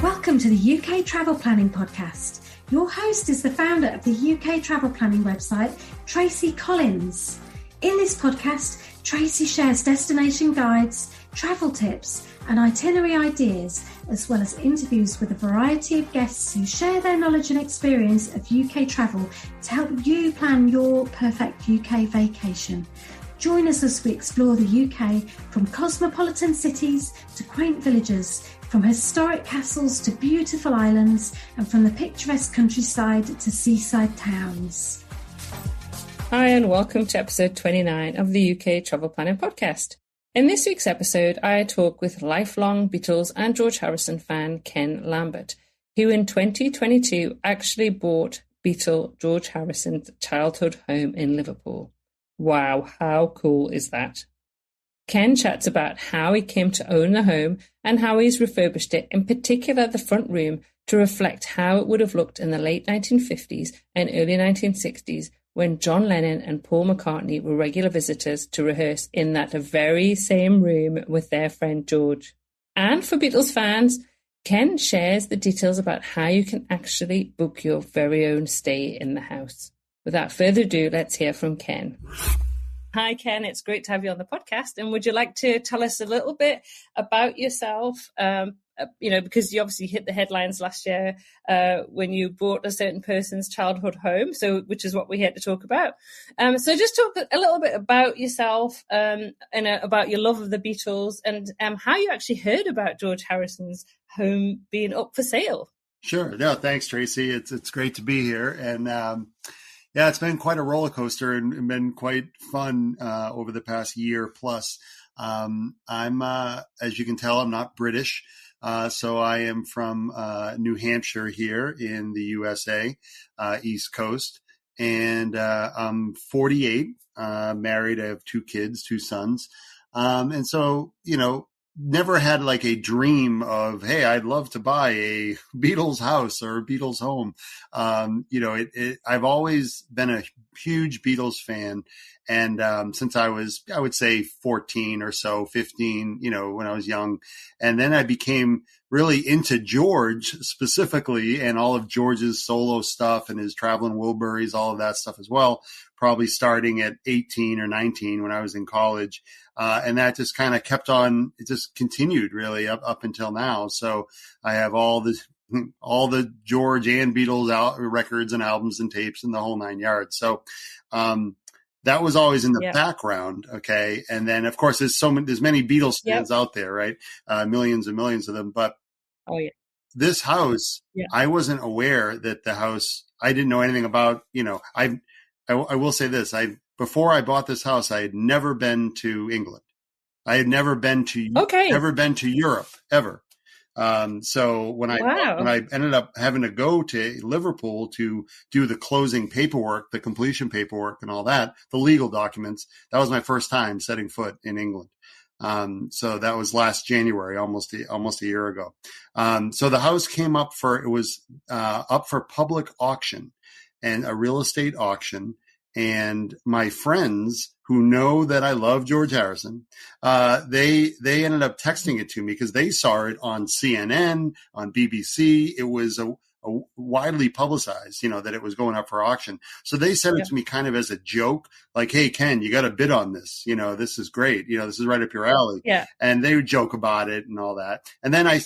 Welcome to the UK Travel Planning Podcast. Your host is the founder of the UK Travel Planning website, Tracy Collins. In this podcast, Tracy shares destination guides, travel tips, and itinerary ideas, as well as interviews with a variety of guests who share their knowledge and experience of UK travel to help you plan your perfect UK vacation. Join us as we explore the UK from cosmopolitan cities to quaint villages, from historic castles to beautiful islands, and from the picturesque countryside to seaside towns. Hi, and welcome to episode 29 of the UK Travel Planning Podcast. In this week's episode, I talk with lifelong Beatles and George Harrison fan Ken Lambert, who in 2022 actually bought Beatle George Harrison's childhood home in Liverpool. Wow, how cool is that? Ken chats about how he came to own the home and how he's refurbished it, in particular the front room, to reflect how it would have looked in the late 1950s and early 1960s when John Lennon and Paul McCartney were regular visitors to rehearse in that very same room with their friend George. And for Beatles fans, Ken shares the details about how you can actually book your very own stay in the house. Without further ado, let's hear from Ken. Hi, Ken. It's great to have you on the podcast. And would you like to tell us a little bit about yourself? Because you obviously hit the headlines last year when you bought a certain person's childhood home, which is what we're here to talk about. So just talk a little bit about yourself and about your love of the Beatles and how you actually heard about George Harrison's home being up for sale. Sure. No, thanks, Tracy. It's great to be here. And yeah, it's been quite a roller coaster and been quite fun over the past year plus. I'm, as you can tell, I'm not British. So I am from New Hampshire here in the USA, East Coast. And I'm 48, married. I have 2 kids, 2 sons. And so, never had like a dream of, hey, I'd love to buy a Beatles house or a Beatles home. I've always been a huge Beatles fan. And since I was, I would say 14 or so, 15, when I was young. And then I became really into George specifically and all of George's solo stuff and his Traveling Wilburys, all of that stuff as well, probably starting at 18 or 19 when I was in college. And that just kind of kept on, it just continued really up until now. So I have all the George and Beatles records and albums and tapes and the whole 9 yards. So, that was always in the background. Okay. And then of course there's many Beatles fans out there, right? Millions and millions of them, but this house, I wasn't aware that the house, I didn't know anything about, I will say this. Before I bought this house, I had never been to England. I had never been to Europe ever. So when I ended up having to go to Liverpool to do the closing paperwork, the completion paperwork and all that, the legal documents, that was my first time setting foot in England. So that was last January, almost a year ago. So the house came up up for public auction and a real estate auction. And my friends who know that I love George Harrison, they ended up texting it to me because they saw it on CNN, on BBC. It was a widely publicized, that it was going up for auction. So they sent it to me kind of as a joke, like, hey, Ken, you got to bid on this. This is great. This is right up your alley. Yeah. And they would joke about it and all that. And then I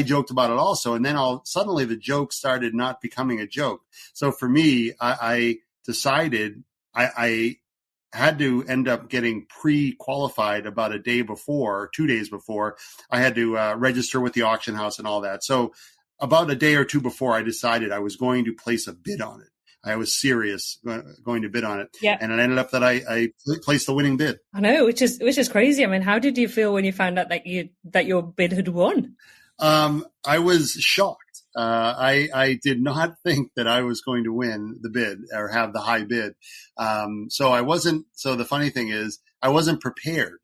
joked about it also. And then suddenly the joke started not becoming a joke. So for me, I decided I had to end up getting pre-qualified about a day before, 2 days before. I had to register with the auction house and all that. So about a day or two before, I decided I was going to place a bid on it. I was serious going to bid on it. Yeah. And it ended up that I placed the winning bid. I know, which is crazy. I mean, how did you feel when you found out that your bid had won? I was shocked. I did not think that I was going to win the bid or have the high bid. So the funny thing is I wasn't prepared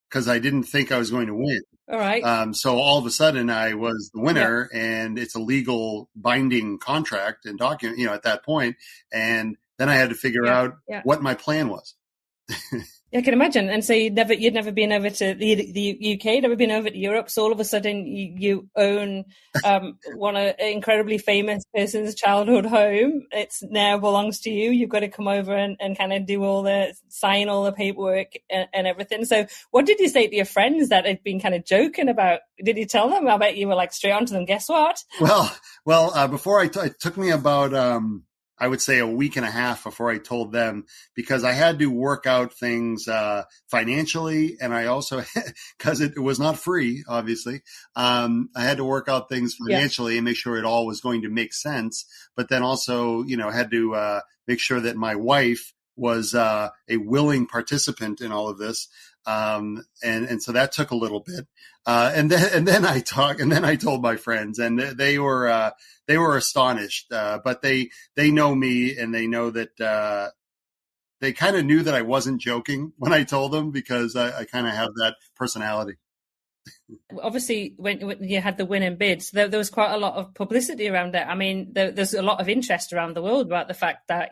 because I didn't think I was going to win. All right. So all of a sudden I was the winner and it's a legal binding contract and document, at that point. And then I had to figure out what my plan was. I can imagine. And so you'd never been over to the UK, never been over to Europe. So all of a sudden you own one of an incredibly famous person's childhood home. It's now belongs to you. You've got to come over and kind of sign all the paperwork and everything. So what did you say to your friends that had been kind of joking about? Did you tell them? I bet you were like straight on to them. Guess what? Well, before it took me about, I would say a week and a half before I told them, because I had to work out things financially, and I also, because it was not free, obviously, I had to work out things financially and make sure it all was going to make sense. But then also, had to make sure that my wife was a willing participant in all of this. And so that took a little bit. And then I told my friends, and they were astonished. But they know me, and they know that, they kind of knew that I wasn't joking when I told them, because I kind of have that personality. Obviously, when you had the winning bids, there was quite a lot of publicity around it. I mean, there's a lot of interest around the world about the fact that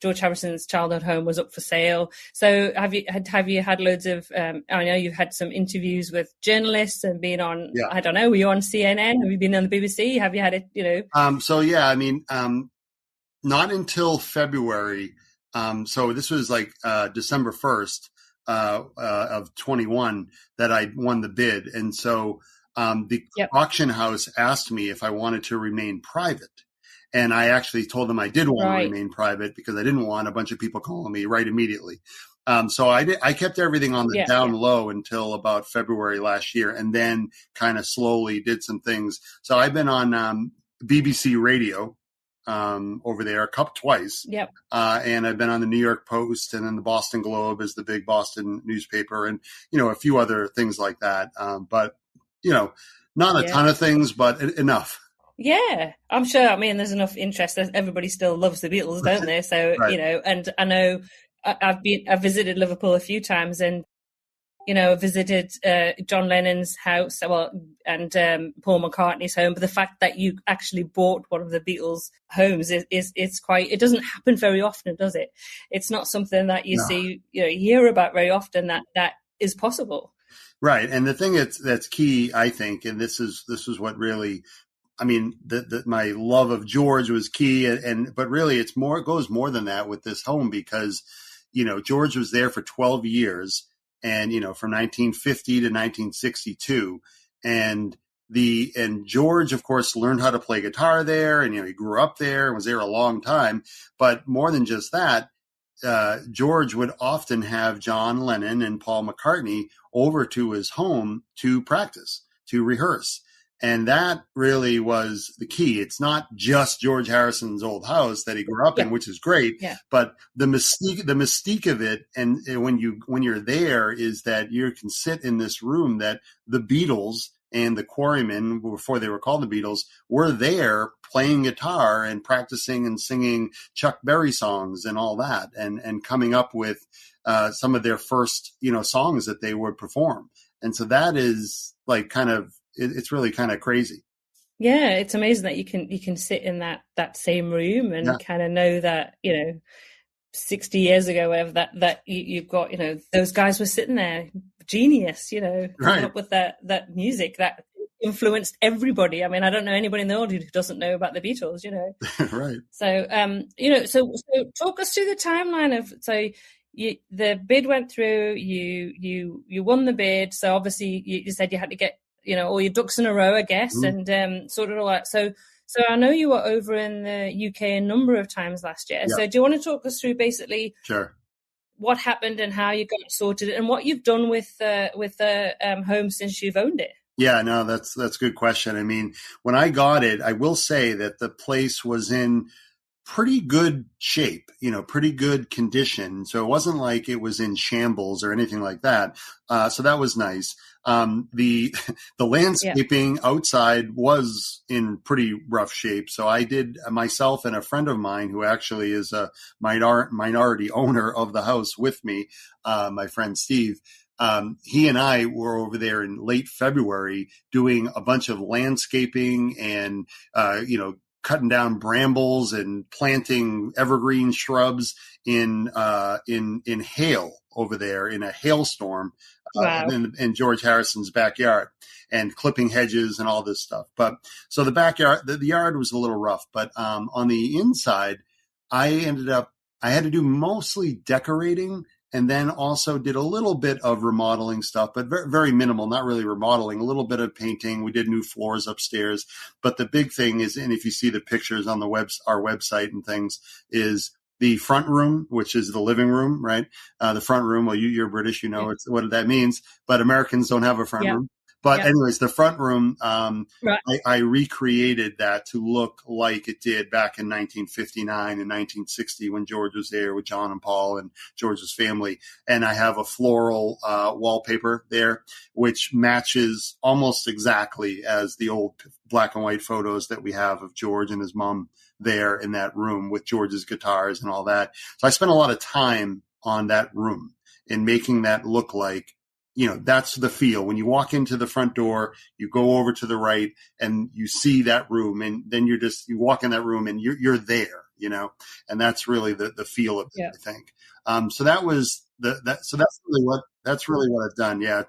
George Harrison's childhood home was up for sale. So have you had loads of? I know you've had some interviews with journalists and been on. Yeah. I don't know. Were you on CNN? Have you been on the BBC? Have you had it? So yeah, I mean, not until February. So this was like December 1st. Of 21 that I won the bid. And so the auction house asked me if I wanted to remain private. And I actually told them I did want to remain private, because I didn't want a bunch of people calling me right immediately. So I kept everything on the down low until about February last year, and then kind of slowly did some things. So I've been on BBC Radio over there twice. Yep. And I've been on the New York Post, and then the Boston Globe is the big Boston newspaper, and, a few other things like that. But, not a ton of things, but enough. Yeah, I'm sure. I mean, there's enough interest. Everybody still loves the Beatles, don't they? So, and I know I've visited Liverpool a few times, and visited John Lennon's house, and Paul McCartney's home. But the fact that you actually bought one of the Beatles' homes it's quite. It doesn't happen very often, does it? It's not something that you see, hear about very often. That is possible. Right, and the thing that's key, I think, and this is what really. I mean, my love of George was key, but really it goes more than that with this home, because George was there for 12 years. And, from 1950 to 1962. And George, of course, learned how to play guitar there. And, he grew up there and was there a long time. But more than just that, George would often have John Lennon and Paul McCartney over to his home to practice, to rehearse. And that really was the key. It's not just George Harrison's old house that he grew up in, which is great, but the mystique of it, and when you're there, is that you can sit in this room that the Beatles and the Quarrymen, before they were called the Beatles, were there playing guitar and practicing and singing Chuck Berry songs and all that, and coming up with some of their first songs that they would perform. And so that is like kind of. It's really kind of crazy. Yeah, it's amazing that you can sit in that same room and kind of know that 60 years ago, whatever, that you've got those guys were sitting there, genius, coming up with that music that influenced everybody. I mean, I don't know anybody in the world who doesn't know about the Beatles, Right. So so talk us through the timeline of the bid went through, you won the bid, so obviously you said you had to get all your ducks in a row, I guess, and sorted all that. So I know you were over in the UK a number of times last year. Yeah. So do you want to talk us through basically what happened and how you got it sorted, and what you've done with the home since you've owned it? Yeah, no, that's a good question. I mean, when I got it, I will say that the place was in pretty good shape, pretty good condition. So it wasn't like it was in shambles or anything like that. So that was nice. The landscaping outside was in pretty rough shape. So I did, myself and a friend of mine who actually is a minority owner of the house with me, my friend Steve. He and I were over there in late February doing a bunch of landscaping and, cutting down brambles and planting evergreen shrubs in hail over there in a hailstorm Wow. in George Harrison's backyard, and clipping hedges and all this stuff. But so the backyard, the yard was a little rough, but on the inside, I had to do mostly decorating, and then also did a little bit of remodeling stuff, but very, very minimal, not really remodeling, a little bit of painting. We did new floors upstairs. But the big thing is, and if you see the pictures on our website and things, is the front room, which is the living room, right? The front room, well, you're British, you know what that means, but Americans don't have a front room. But anyways, the front room, right. I recreated that to look like it did back in 1959 and 1960 when George was there with John and Paul and George's family. And I have a floral wallpaper there, which matches almost exactly as the old black and white photos that we have of George and his mom there in that room with George's guitars and all that. So I spent a lot of time on that room in making that look like, that's the feel. When you walk into the front door, you go over to the right and you see that room, and then you walk in that room and you're there, and that's really the feel of it, I think. So that was that's really what I've done. Yeah.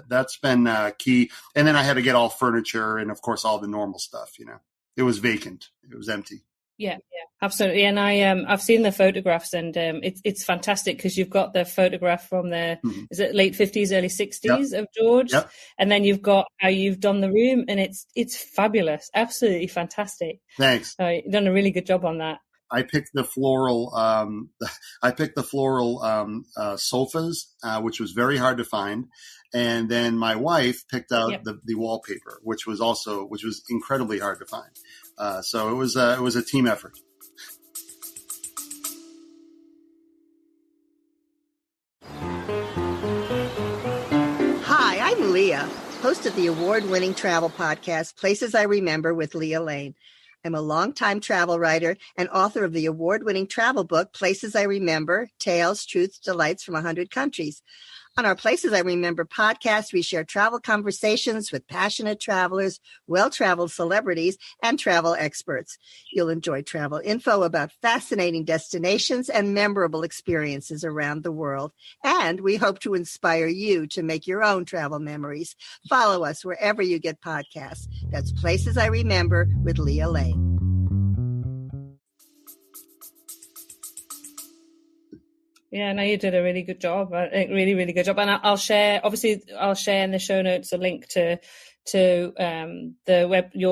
That's been key. And then I had to get all furniture and of course all the normal stuff, it was vacant. It was empty. Yeah, absolutely. And I've seen the photographs, and it's fantastic because you've got the photograph from the is it late 50s, early 60s of George, and then you've got how you've done the room, and it's fabulous, absolutely fantastic. Thanks. You've done a really good job on that. I picked the floral sofas, which was very hard to find. And then my wife picked out the wallpaper, which was incredibly hard to find. So it was a team effort. Hi, I'm Leah, host of the award-winning travel podcast, Places I Remember with Leah Lane. I'm a longtime travel writer and author of the award-winning travel book, Places I Remember, Tales, Truths, Delights from 100 Countries. On our Places I Remember podcast, we share travel conversations with passionate travelers, well-traveled celebrities, and travel experts. You'll enjoy travel info about fascinating destinations and memorable experiences around the world. And we hope to inspire you to make your own travel memories. Follow us wherever you get podcasts. That's Places I Remember with Leah Lane. Yeah, no, you did a really good job. Really, really good job. And I'll share in the show notes a link to your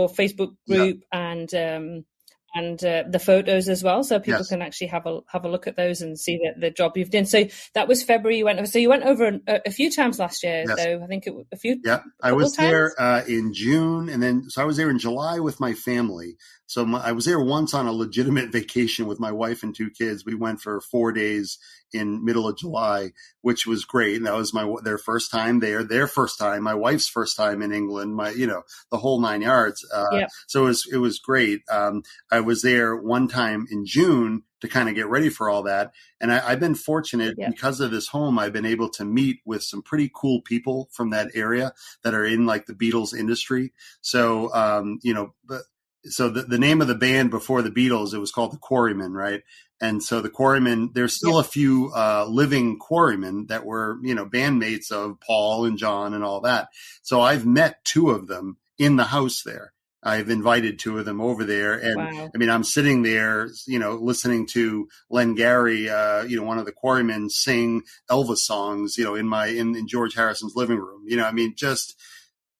Facebook group and the photos as well, so people can actually have a look at those and see the job you've done. So that was February. You went over a few times last year. Yes. So I think a few. Yeah, I was there in June, and then I was there in July with my family. So I was there once on a legitimate vacation with my wife and 2 kids. We went for 4 days in middle of July, which was great. And that was their first time there, their first time, my wife's first time in England, the whole 9 yards. So it was great. I was there one time in June to kind of get ready for all that. And I've been fortunate because of this home. I've been able to meet with some pretty cool people from that area that are in like the Beatles industry. So, so the name of the band before the Beatles, it was called the Quarrymen, right? And so the Quarrymen, there's still a few living Quarrymen that were, bandmates of Paul and John and all that. So I've met 2 of them in the house there. I've invited 2 of them over there. And wow. I mean, I'm sitting there, listening to Len Gary, one of the Quarrymen sing Elvis songs, in George Harrison's living room. Just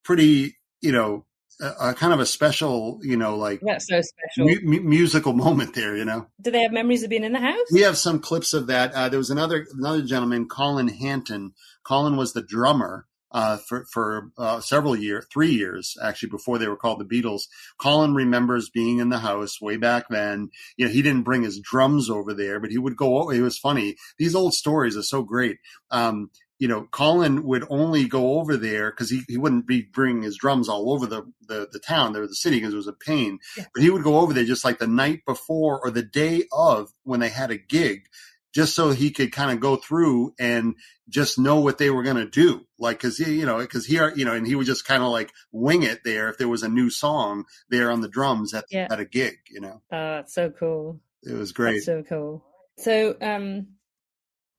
pretty, kind of a special, that's so special musical moment there, Do they have memories of being in the house? We have some clips of that. There was another gentleman, Colin Hanton. Colin was the drummer for several years, 3 years actually, before they were called the Beatles. Colin remembers being in the house way back then. He didn't bring his drums over there, but he would go over. It was funny. These old stories are so great. Colin would only go over there because he wouldn't be bringing his drums all over the town, the city, because it was a pain. Yeah. But he would go over there just like the night before or the day of when they had a gig. just so he could kind of go through and just know what they were going to do. Like, cause and he would just kind of like wing it there. If there was a new song there on the drums at a gig, Oh, that's so cool. It was great. That's so cool. So,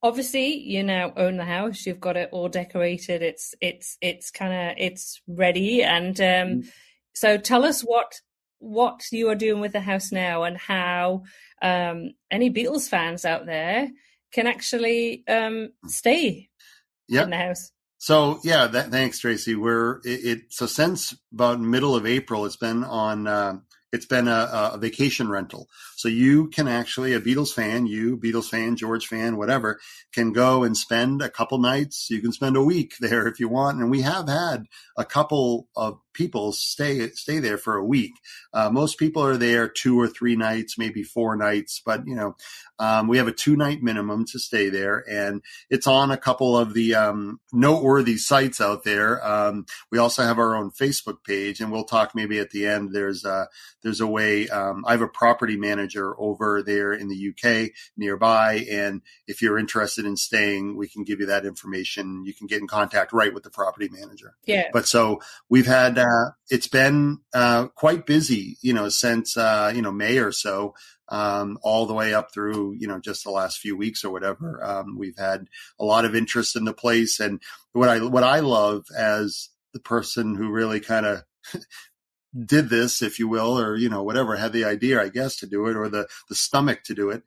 obviously you now own the house. You've got it all decorated. It's ready. And, so tell us what you are doing with the house now, and how, any Beatles fans out there can actually, stay in the house. So thanks, Tracy. So since about middle of April, it's been a vacation rental. So you can actually, a Beatles fan, George fan, whatever, can go and spend a couple nights. You can spend a week there if you want. And we have had a couple of people stay there for a week. Most people are there 2 or 3 nights, maybe 4 nights, but we have a 2-night minimum to stay there, and it's on a couple of the noteworthy sites out there. We also have our own Facebook page, and we'll talk maybe at the end. There's a way. I have a property manager over there in the UK nearby, and if you're interested in staying, we can give you that information. You can get in contact right with the property manager. Yeah. But so we've had. It's been quite busy, since May or so, all the way up through just the last few weeks or whatever. We've had a lot of interest in the place, and what I love as the person who really kind of did this, if you will, or whatever, had the idea, I guess, to do it, or the stomach to do it,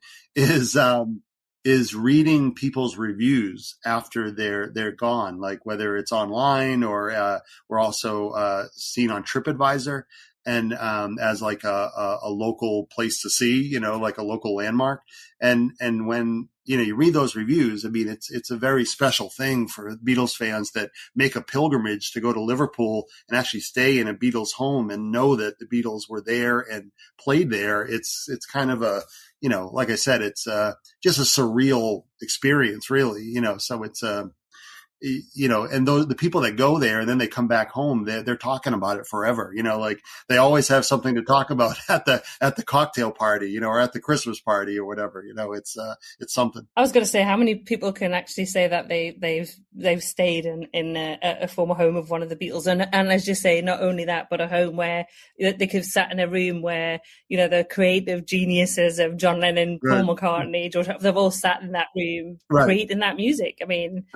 is reading people's reviews after they're gone, like whether it's online or we're also seen on TripAdvisor, and as like a local place to see, like a local landmark. And when you read those reviews, I mean, it's a very special thing for Beatles fans that make a pilgrimage to go to Liverpool and actually stay in a Beatles home and know that the Beatles were there and played there. It's kind of a, like I said, it's just a surreal experience, really, so it's, and the people that go there and then they come back home, they're talking about it forever, like they always have something to talk about at the cocktail party, or at the Christmas party or whatever, it's something. I was going to say, how many people can actually say that they've stayed in a former home of one of the Beatles, and as you say, not only that, but a home where they could have sat in a room where the creative geniuses of John Lennon, Paul McCartney, George, they've all sat in that room creating that music. I mean,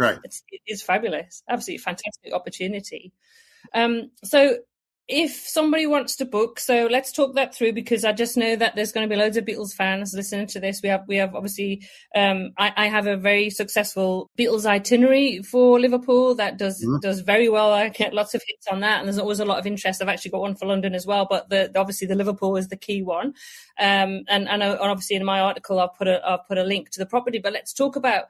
it's fabulous, absolutely fantastic opportunity. So if somebody wants to book, so let's talk that through, because I just know that there's going to be loads of Beatles fans listening to this. We have obviously, I have a very successful Beatles itinerary for Liverpool that does very well. I get lots of hits on that, and there's always a lot of interest. I've actually got one for London as well, but obviously the Liverpool is the key one. And obviously in my article I'll put a link to the property. But let's talk about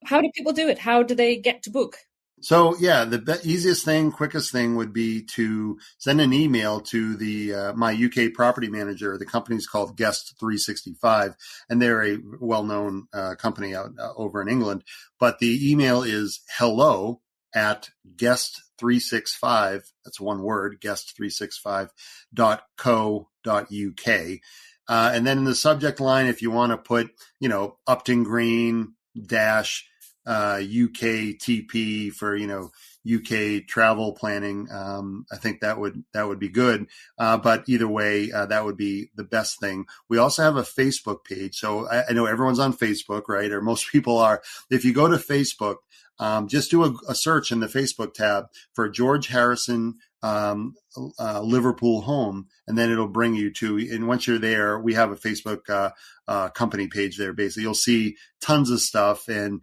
how do people do it? How do they get to book? So the easiest thing, quickest thing would be to send an email to my UK property manager. The company's called Guest 365, and they're a well-known company out over in England. But the email is hello@guest365. That's one word, guest365.co.uk. And then in the subject line, if you want to put, Upton Green dash UK TP for, UK travel planning. I think that would be good. But either way, that would be the best thing. We also have a Facebook page. So I know everyone's on Facebook, right? Or most people are. If you go to Facebook, just do a search in the Facebook tab for George Harrison, Liverpool home, and then it'll bring you to, and once you're there, we have a Facebook company page there. Basically, you'll see tons of stuff, and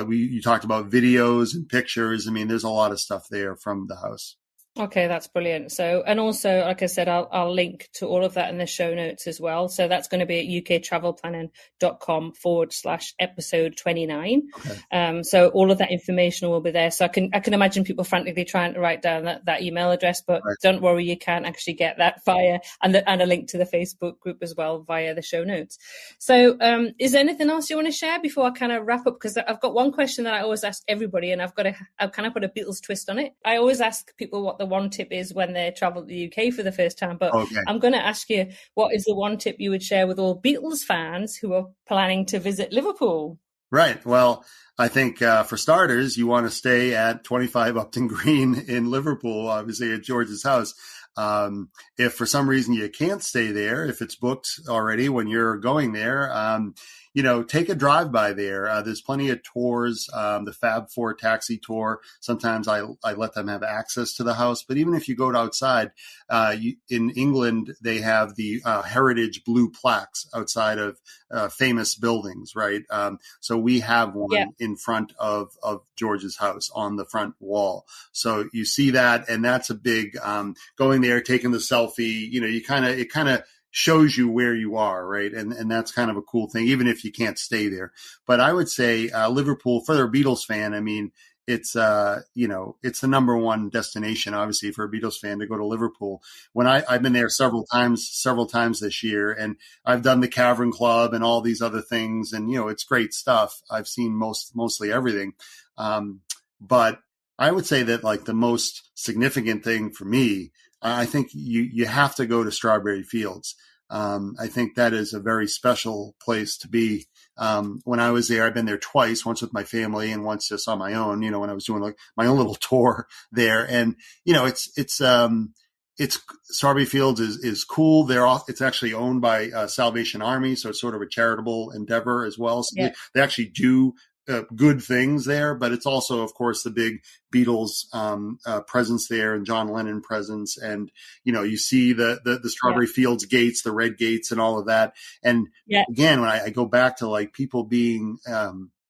you talked about videos and pictures. I mean, there's a lot of stuff there from the house. Okay, that's brilliant. So, and also, like I said, I'll link to all of that in the show notes as well. So that's going to be at uktravelplanning.com/episode 29. Okay. So all of that information will be there. So I can imagine people frantically trying to write down that email address, but don't worry, you can actually get that via, and a link to the Facebook group as well via the show notes. So is there anything else you want to share before I kind of wrap up? Because I've got one question that I always ask everybody, and I've kind of put a Beatles twist on it. I always ask people what the one tip is when they travel to the UK for the first time. But Okay. I'm going to ask you, what is the one tip you would share with all Beatles fans who are planning to visit Liverpool? Right. Well, I think for starters, you want to stay at 25 Upton Green in Liverpool, obviously at George's house. If for some reason you can't stay there, if it's booked already when you're going there, take a drive by there. There's plenty of tours, the Fab Four taxi tour. Sometimes I let them have access to the house. But even if you go outside, in England, they have the heritage blue plaques outside of famous buildings, right? So we have one in front of George's house on the front wall. So you see that, and that's a big going there, taking the selfie. It kind of shows you where you are, right? And that's kind of a cool thing, even if you can't stay there. But I would say Liverpool, for a Beatles fan, I mean, it's it's the number one destination, obviously, for a Beatles fan to go to Liverpool. When I've been there several times this year, and I've done the Cavern Club and all these other things, and it's great stuff. I've seen mostly everything, but I would say that like the most significant thing for me, I think you have to go to Strawberry Fields. I think that is a very special place to be. When I was there, I've been there twice, once with my family and once just on my own, when I was doing like my own little tour there. And, it's Strawberry Fields is cool. It's actually owned by Salvation Army. So it's sort of a charitable endeavor as well. So they actually do good things there, but it's also, of course, the big Beatles presence there and John Lennon presence. And, you see the Strawberry Fields gates, the red gates and all of that. And again, when I go back to like people being,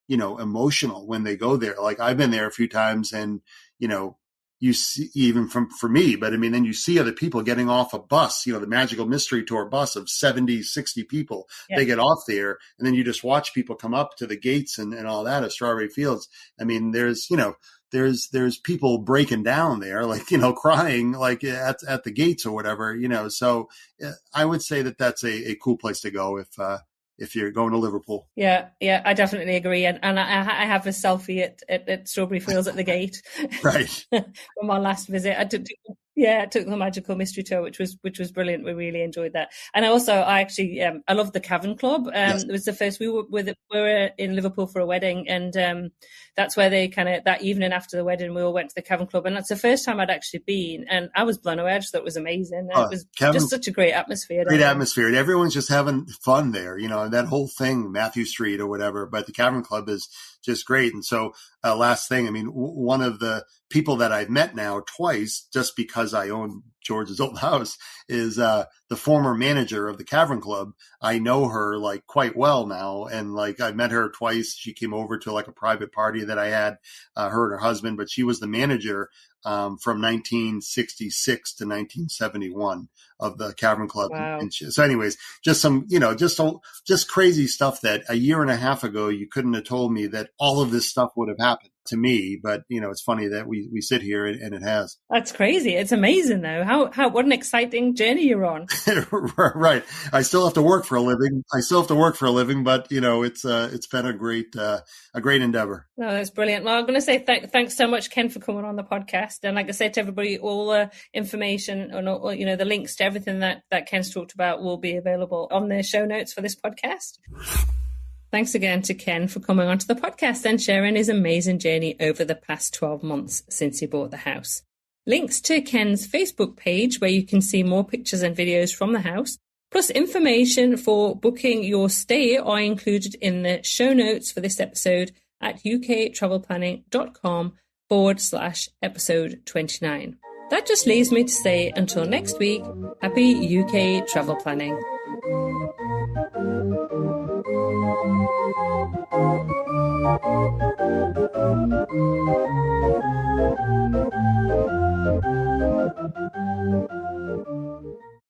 emotional when they go there, like I've been there a few times and, you see even for me, but I mean, then you see other people getting off a bus, the Magical Mystery Tour bus of 70, 60 people. They get off there and then you just watch people come up to the gates and all that at Strawberry Fields. I mean, there's people breaking down there, like, crying like at the gates or whatever, so I would say that that's a cool place to go if you're going to Liverpool. Yeah, I definitely agree. And I have a selfie at Strawberry Fields at the gate. Right. From our last visit. I took the Magical Mystery Tour, which was brilliant. We really enjoyed that. And I love the Cavern Club. It was the first, we were in Liverpool for a wedding, and that's where they that evening after the wedding, we all went to the Cavern Club, and that's the first time I'd actually been, and I was blown away. I just thought it was amazing. It was just such a great atmosphere. Great atmosphere. And everyone's just having fun there, that whole thing, Matthew Street or whatever, but the Cavern Club is just great. And so last thing, I mean, one of the people that I've met now twice, just because I own George's old house, is the former manager of the Cavern Club. I know her like quite well now. And like I met her twice. She came over to like a private party that I had, her and her husband, but she was the manager from 1966 to 1971 of the Cavern Club. Wow. So anyways, just some, just crazy stuff that a year and a half ago, you couldn't have told me that all of this stuff would have happened to me. But, it's funny that we sit here and it has. That's crazy. It's amazing though. What an exciting journey you're on. Right. I still have to work for a living. But it's been a great endeavor. No, that's brilliant. Well, I'm going to say thanks so much, Ken, for coming on the podcast. And like I said to everybody, all the information and all, the links to everything that Ken's talked about will be available on the show notes for this podcast. Thanks again to Ken for coming onto the podcast and sharing his amazing journey over the past 12 months since he bought the house. Links to Ken's Facebook page, where you can see more pictures and videos from the house, plus information for booking your stay, are included in the show notes for this episode at uktravelplanning.com/episode 29. That just leaves me to say until next week, happy UK travel planning.